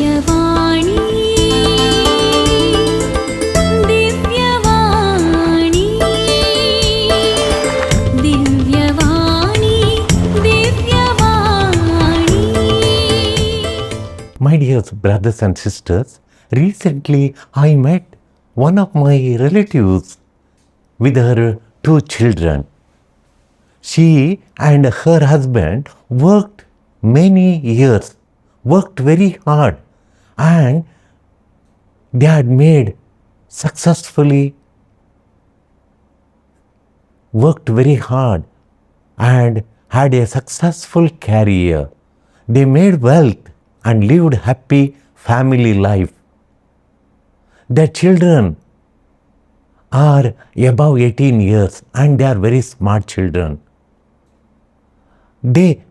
Divyavani, Divyavani, Divyavani, Divyavani. My dear brothers and sisters, recently I met one of my relatives with her 2 children. She and her husband worked many years, worked very hard, and they had made successfully, worked very hard and had a successful career. They made wealth and lived happy family life. Their children are above 18 years and they are very smart children.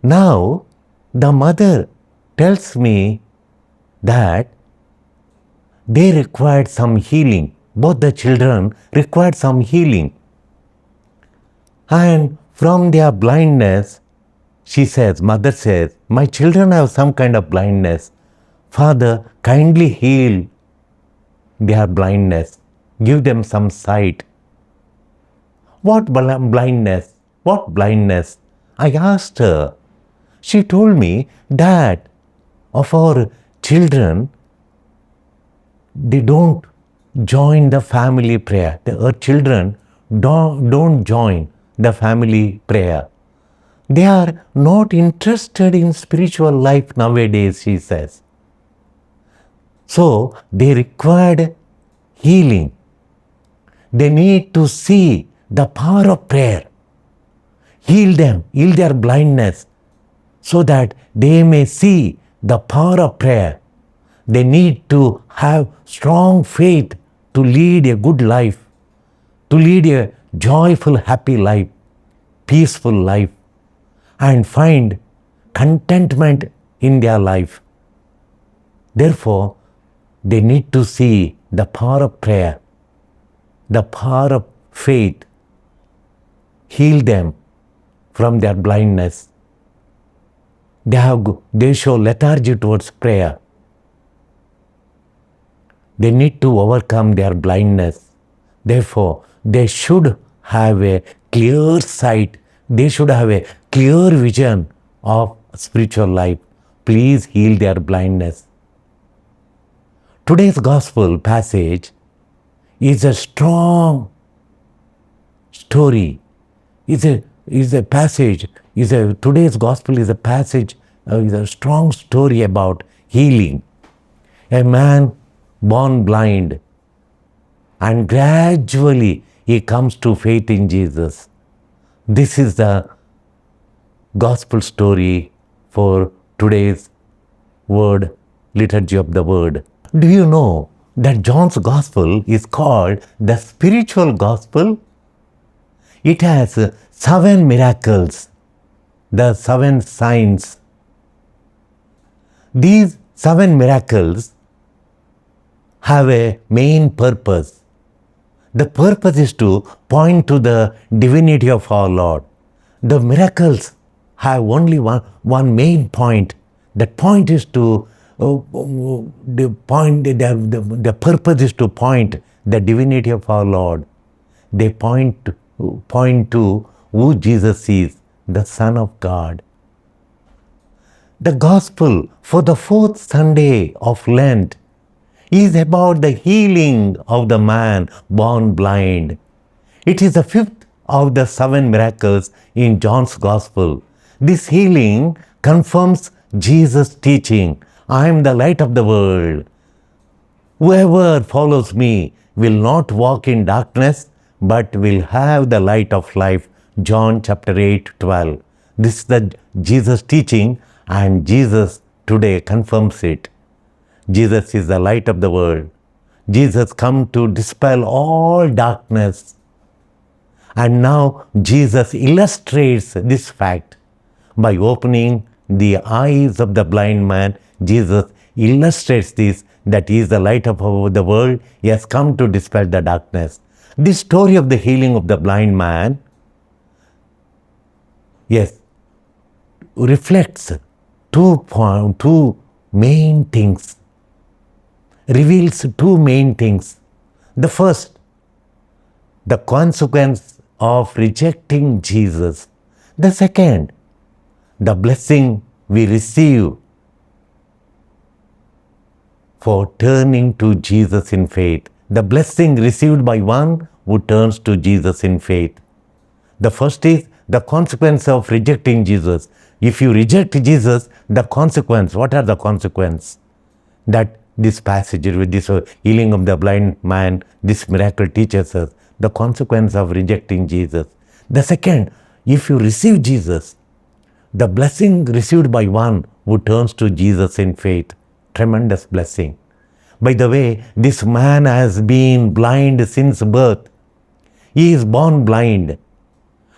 Now the mother tells me that they required some healing. Both the children required some healing. And from their blindness, she says, mother says, my children have some kind of blindness. Father, kindly heal their blindness. Give them some sight. What blindness? What blindness? I asked her. She told me that of our children, they don't join the family prayer. Our children don't join the family prayer. They are not interested in spiritual life nowadays, she says. So they required healing. They need to see the power of prayer. Heal them, heal their blindness, so that they may see the power of prayer. They need to have strong faith to lead a good life, to lead a joyful, happy life, peaceful life, and find contentment in their life. Therefore, they need to see the power of prayer, the power of faith. Heal them from their blindness. They show lethargy towards prayer. They need to overcome their blindness. Therefore, they should have a clear sight. They should have a clear vision of spiritual life. Please heal their blindness. Today's gospel passage is a strong story. Today's gospel is a passage, is a strong story about healing. A man born blind, and gradually he comes to faith in Jesus. This is the gospel story for today's word, liturgy of the word. Do you know that John's gospel is called the spiritual gospel? It has 7 miracles, the 7 signs. These 7 miracles have a main purpose. The purpose is to point to the divinity of our Lord. The miracles have only one main point. That point is to the purpose is to point the divinity of our Lord. They point to who Jesus is, the Son of God. The gospel for the 4th Sunday of Lent is about the healing of the man born blind. It is the 5th of the 7 miracles in John's gospel. This healing confirms Jesus' teaching. I am the light of the world. Whoever follows me will not walk in darkness, but will have the light of life. John chapter 8:12. This is the Jesus teaching, and Jesus today confirms it. Jesus is the light of the world. Jesus come to dispel all darkness. And now Jesus illustrates this fact by opening the eyes of the blind man. Jesus illustrates this, that he is the light of the world. He has come to dispel the darkness. This story of the healing of the blind man, reflects two main things. reveals two main things. The first, the consequence of rejecting Jesus. The second, the blessing we receive for turning to Jesus in faith. The blessing received by one who turns to Jesus in faith. The first is the consequence of rejecting Jesus. If you reject Jesus, the consequence, what are the consequences? That this passage with this healing of the blind man, this miracle teaches us the consequence of rejecting Jesus. The second, if you receive Jesus, the blessing received by one who turns to Jesus in faith, tremendous blessing. By the way, this man has been blind since birth. He is born blind.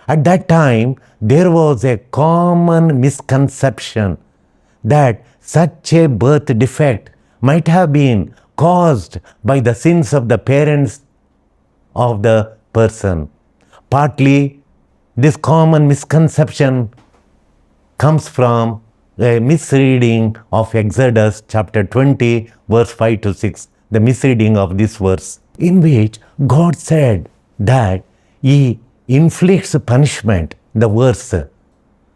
At that time, there was a common misconception that such a birth defect might have been caused by the sins of the parents of the person. Partly, this common misconception comes from a misreading of Exodus chapter 20, verse 5 to 6, the misreading of this verse, in which God said that He inflicts punishment. The verse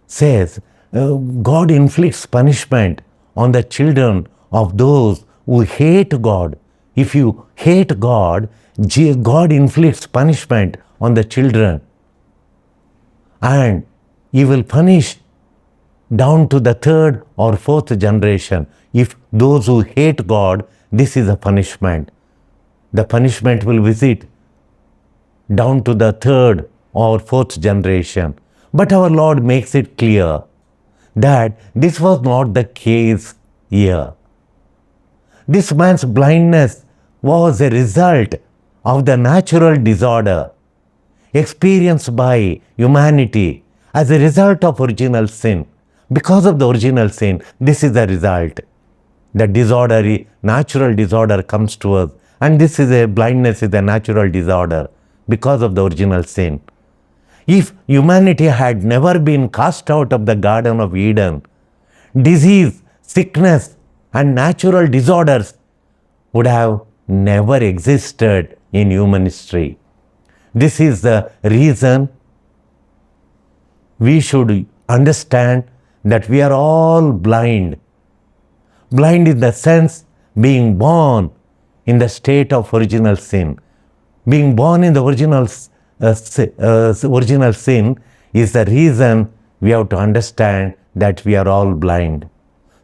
says, God inflicts punishment on the children of those who hate God. If you hate God, God inflicts punishment on the children, and He will punish down to the third or fourth generation. If those who hate God, this is a punishment. The punishment will visit down to the third or fourth generation. But our Lord makes it clear that this was not the case here. This man's blindness was a result of the natural disorder experienced by humanity as a result of original sin. Because of the original sin, this is the result. The disorder, natural disorder comes to us, and this is a blindness is a natural disorder because of the original sin. If humanity had never been cast out of the Garden of Eden, disease, sickness, and natural disorders would have never existed in human history. This is the reason we should understand that we are all blind. Blind in the sense being born in the state of original sin. Being born in the original sin is the reason we have to understand that we are all blind.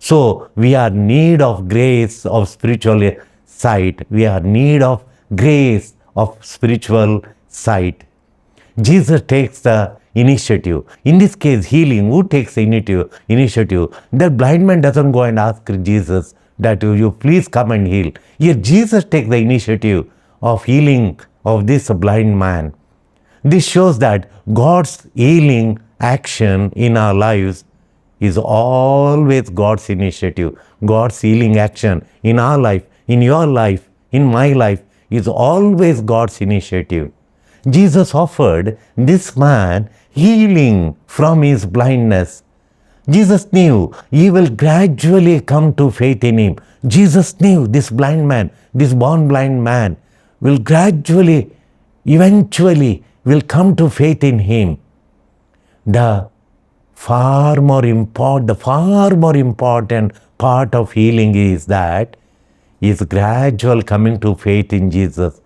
So we are in need of grace of spiritual sight. We are in need of grace of spiritual sight. Jesus takes the initiative. In this case, healing, who takes the initiative? The blind man doesn't go and ask Jesus that you please come and heal. Here Jesus takes the initiative of healing of this blind man. This shows that God's healing action in our lives is always God's initiative. God's healing action in our life, in your life, in my life is always God's initiative. Jesus offered this man healing from his blindness. Jesus knew he will gradually come to faith in him. Jesus knew this blind man, this born blind man, will gradually, eventually, will come to faith in him. The far more important part of healing is that is gradual coming to faith in Jesus.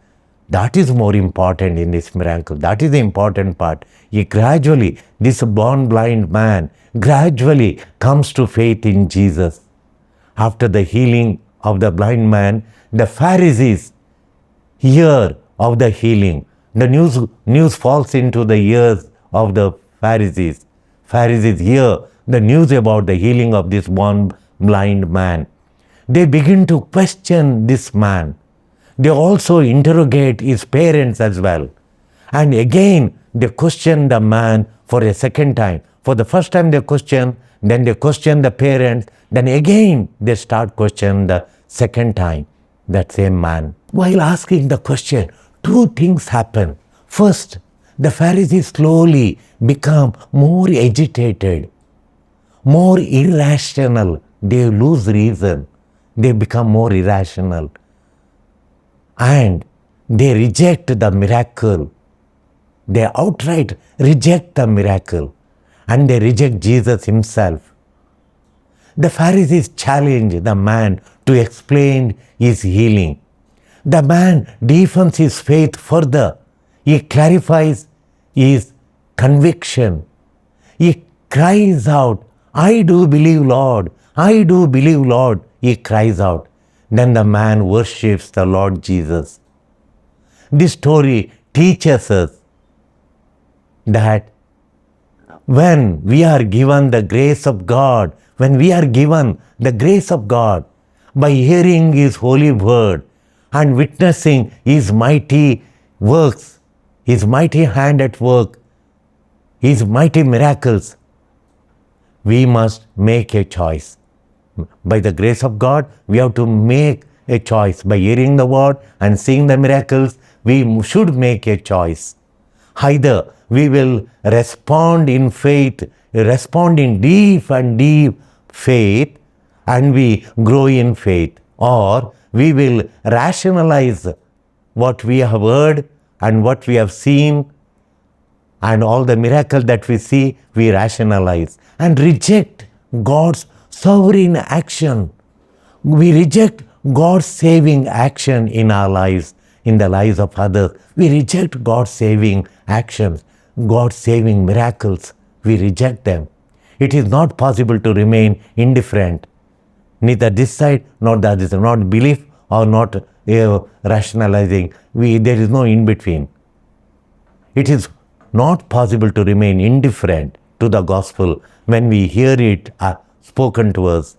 That is more important in this miracle. That is the important part. He gradually, this born blind man, gradually comes to faith in Jesus. After the healing of the blind man, the Pharisees hear of the healing. The news falls into the ears of the Pharisees. Pharisees hear the news about the healing of this born blind man. They begin to question this man. They also interrogate his parents as well. And again, they question the man for a second time. For the first time they question, then they question the parents, then again they start questioning the second time that same man. While asking the question, two things happen. First, the Pharisees slowly become more agitated, more irrational. They lose reason. They become more irrational. and they reject the miracle. They outright reject the miracle and they reject Jesus himself. The Pharisees challenge the man to explain his healing. The man deepens his faith further. He clarifies his conviction. He cries out, I do believe, Lord. I do believe, Lord. He cries out. Then the man worships the Lord Jesus. This story teaches us that when we are given the grace of God, when we are given the grace of God by hearing His holy word and witnessing His mighty works, His mighty hand at work, His mighty miracles, we must make a choice. By the grace of God, we have to make a choice. By hearing the word and seeing the miracles, we should make a choice. Either we will respond in faith, respond in deep and deep faith, and we grow in faith, or we will rationalize what we have heard and what we have seen, and all the miracles that we see, we rationalize and reject God's sovereign action. We reject God's saving action in our lives, in the lives of others. We reject God's saving actions, God's saving miracles. We reject them. It is not possible to remain indifferent, neither this side nor the other side, not belief or not rationalizing. There is no in between. It is not possible to remain indifferent to the gospel when we hear it spoken to us,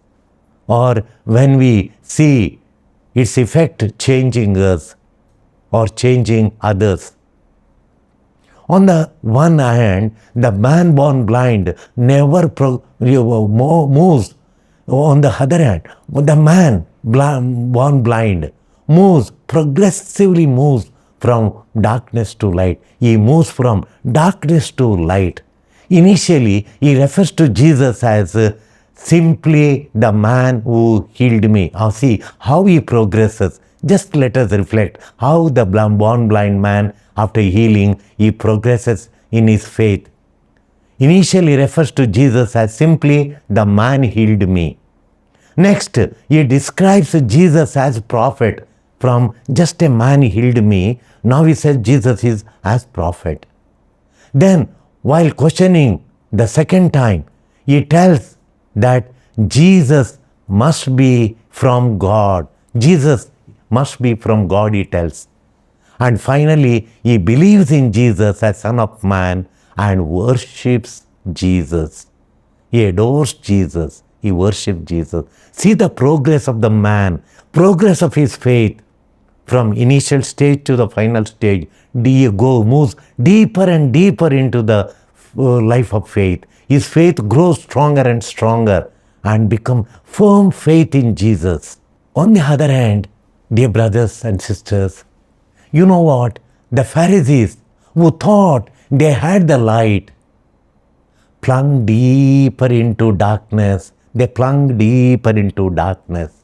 or when we see its effect changing us or changing others. On the one hand, the man born blind never moves. On the other hand, the man born blind progressively moves from darkness to light. He moves from darkness to light. Initially, he refers to Jesus as simply the man who healed me. See how he progresses. Just let us reflect how the born blind man, after healing, he progresses in his faith. Initially refers to Jesus as simply the man healed me. Next, he describes Jesus as prophet. From just a man healed me, now he says Jesus is as prophet. Then, while questioning the second time, he tells that Jesus must be from God. Jesus must be from God, he tells. And finally, he believes in Jesus as Son of Man and worships Jesus. He adores Jesus. He worships Jesus. See the progress of the man, progress of his faith from initial stage to the final stage. Moves deeper and deeper into the life of faith. His faith grows stronger and stronger and become firm faith in Jesus. On the other hand, dear brothers and sisters, you know what? The Pharisees, who thought they had the light, plunged deeper into darkness. They plunged deeper into darkness.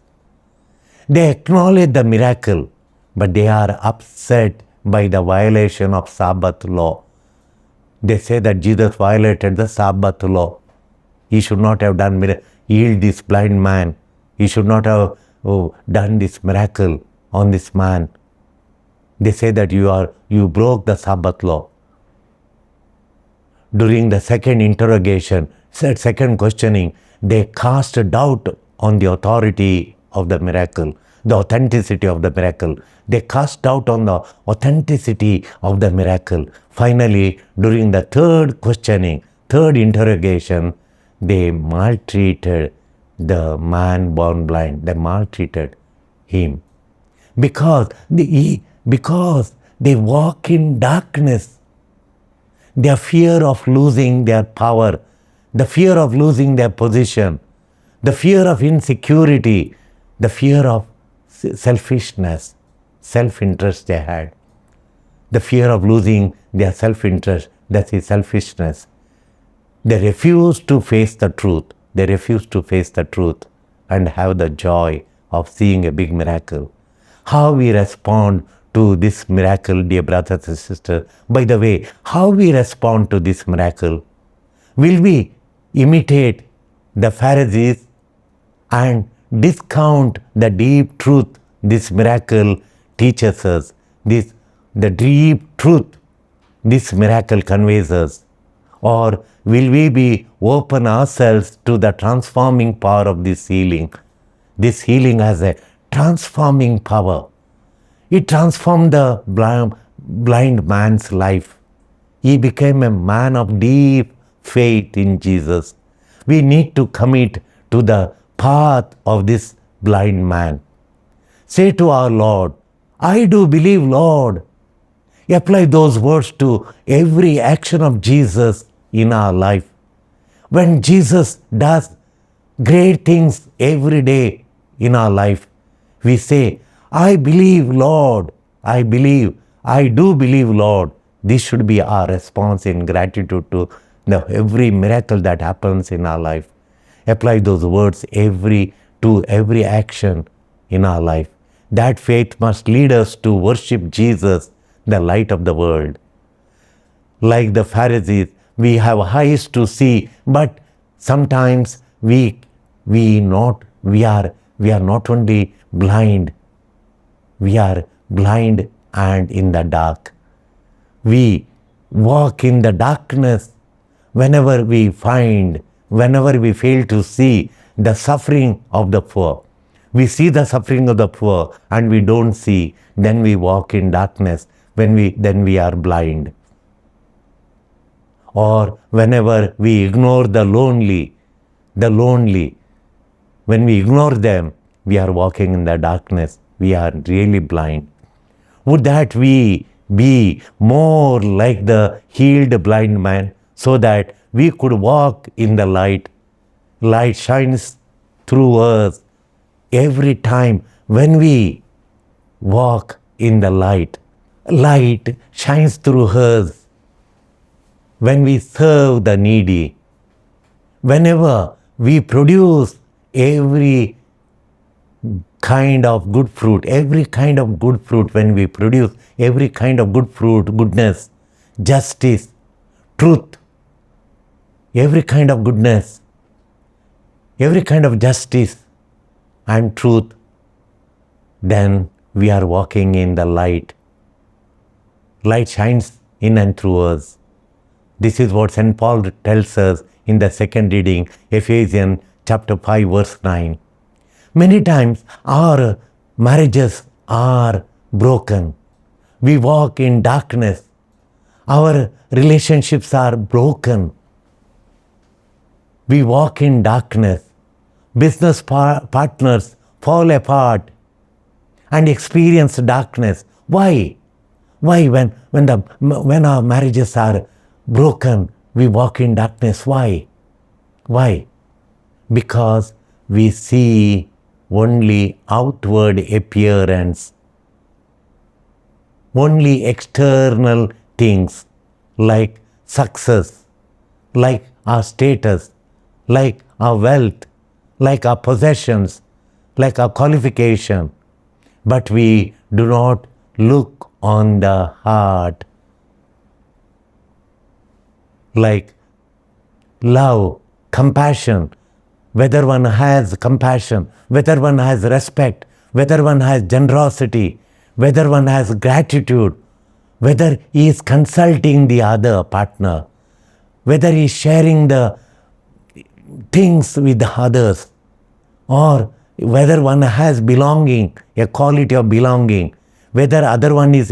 They acknowledge the miracle, but they are upset by the violation of Sabbath law. They say that Jesus violated the Sabbath law. He should not have healed this blind man. He should not have done this miracle on this man. They say that you broke the Sabbath law. During the second interrogation, second questioning, they cast a doubt on the authority of the miracle, the authenticity of the miracle. They cast doubt on the authenticity of the miracle. Finally, during the third questioning, third interrogation, they maltreated the man born blind. They maltreated him. Because they walk in darkness. Their fear of losing their power, the fear of losing their position, the fear of insecurity, the fear of selfishness, self-interest they had, the fear of losing their self-interest, that is selfishness. They refuse to face the truth. They refuse to face the truth and have the joy of seeing a big miracle. how we respond to this miracle, dear brothers and sisters. By the way, how we respond to this miracle? Will we imitate the Pharisees and discount the deep truth this miracle teaches us, the deep truth this miracle conveys us? Or will we be open ourselves to the transforming power of this healing? This healing has a transforming power. It transformed the blind man's life. He became a man of deep faith in Jesus. We need to commit to the path of this blind man. Say to our Lord, I do believe, Lord. Apply those words to every action of Jesus in our life. When Jesus does great things every day in our life, we say, I believe, Lord. I believe. I do believe, Lord. This should be our response in gratitude to every miracle that happens in our life. Apply those words to every action in our life. That faith must lead us to worship Jesus, the light of the world. Like the Pharisees, we have eyes to see, but sometimes we are not only blind, we are blind and in the dark. We walk in the darkness whenever we fail to see the suffering of the poor. We see the suffering of the poor and we don't see, then we walk in darkness, then we are blind. Or whenever we ignore the lonely, when we ignore them, we are walking in the darkness, we are really blind. Would that we be more like the healed blind man so that we could walk in the light. Light shines through us every time when we walk in the light. Light shines through us when we serve the needy. Whenever we produce every kind of good fruit, when we produce every kind of good fruit, goodness, justice, truth, every kind of goodness, every kind of justice and truth, then we are walking in the light. Light shines in and through us. This is what St. Paul tells us in the second reading, Ephesians chapter 5, verse 9. Many times our marriages are broken. We walk in darkness. Our relationships are broken. We walk in darkness. Business partners fall apart and experience darkness. Why? Why when our marriages are broken, we walk in darkness? Why? Because we see only outward appearance, only external things like success, like our status, like our wealth, like our possessions, like our qualification. But we do not look on the heart, like love, compassion, whether one has compassion, whether one has respect, whether one has generosity, whether one has gratitude, whether he is consulting the other partner, whether he is sharing the things with others, or whether one has belonging, a quality of belonging, whether one is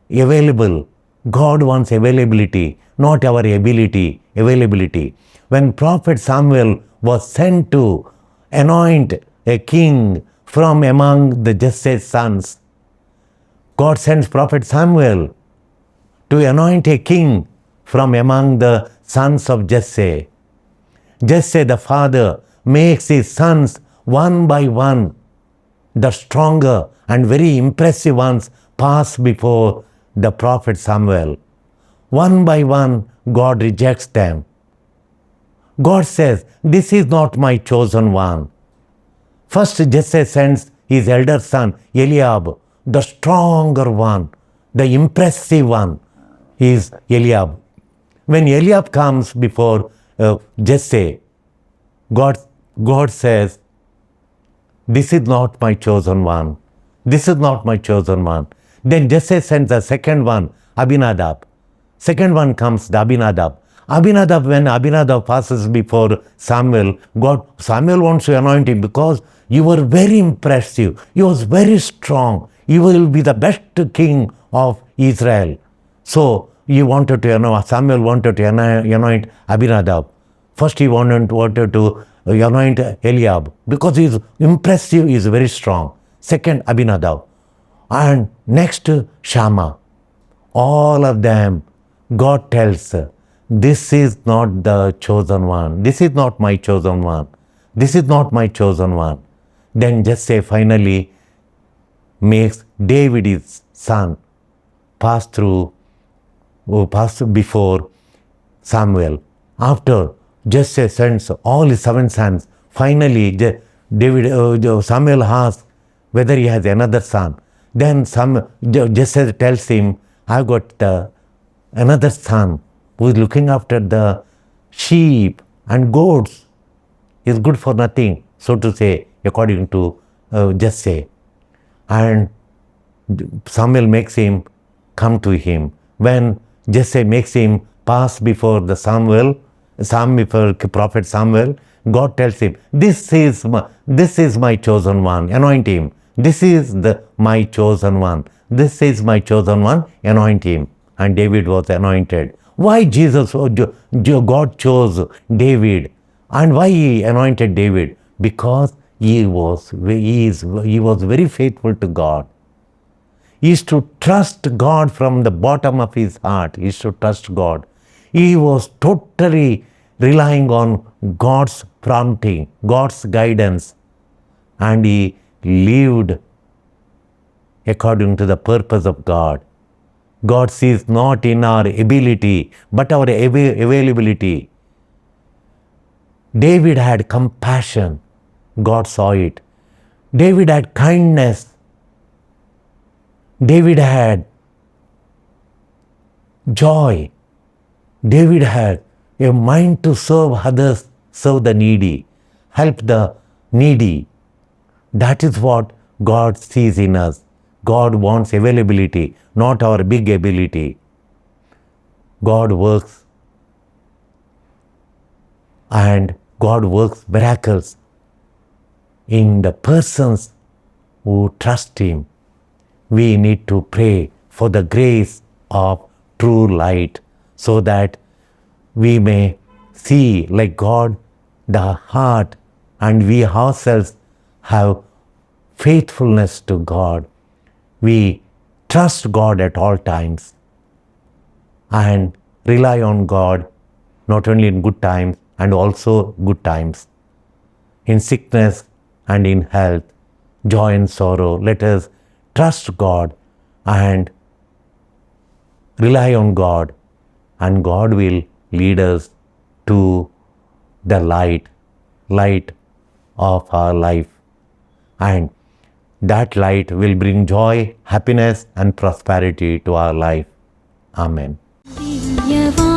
available. God wants availability, not our ability, availability. When Prophet Samuel was sent to anoint a king from among the Jesse's sons, God sends Prophet Samuel to anoint a king from among the sons of Jesse. Jesse, the father, makes his sons one by one, the stronger and very impressive ones, pass before the prophet Samuel. One by one, God rejects them. God says, this is not my chosen one. First, Jesse sends his elder son Eliab, the stronger one, the impressive one is Eliab. When Eliab comes before Jesse, God says, this is not my chosen one. This is not my chosen one. Then Jesse sends the second one, Abinadab. Second one comes, the Abinadab. When Abinadab passes before Samuel, Samuel wants to anoint him because you were very impressive. You was very strong. You will be the best king of Israel. So Samuel wanted to anoint Abinadab. First he wanted to anoint Eliab because he is impressive, he is very strong. Second, Abinadab. And next, Shammah. All of them, God tells, this is not the chosen one. This is not my chosen one. This is not my chosen one. Then Jesse finally makes David his son pass before Samuel. After Jesse sends all his 7 sons, finally Samuel asks whether he has another son. Then Jesse tells him, I've got another son who is looking after the sheep and goats. He is good for nothing, so to say, according to Jesse. And Samuel makes him come to him. When Jesse makes him pass before before prophet Samuel, God tells him, this is my chosen one, anoint him. This is my chosen one. This is my chosen one, anoint him. And David was anointed. Why God chose David? And why he anointed David? Because he was very faithful to God. He used to trust God from the bottom of his heart. He used to trust God. He was totally relying on God's prompting, God's guidance. And he lived according to the purpose of God. God sees not in our ability, but our availability. David had compassion. God saw it. David had kindness. David had joy. David had a mind to serve others, serve the needy, help the needy. That is what God sees in us. God wants availability, not our big ability. God works, and God works miracles in the persons who trust Him. We need to pray for the grace of true light so that we may see like God the heart, and we ourselves have faithfulness to God. We trust God at all times and rely on God not only in good times and also good times. In sickness and in health, joy and sorrow, let us trust God and rely on God, and God will lead us to the light of our life. And that light will bring joy, happiness and prosperity to our life. Amen. Divyavani.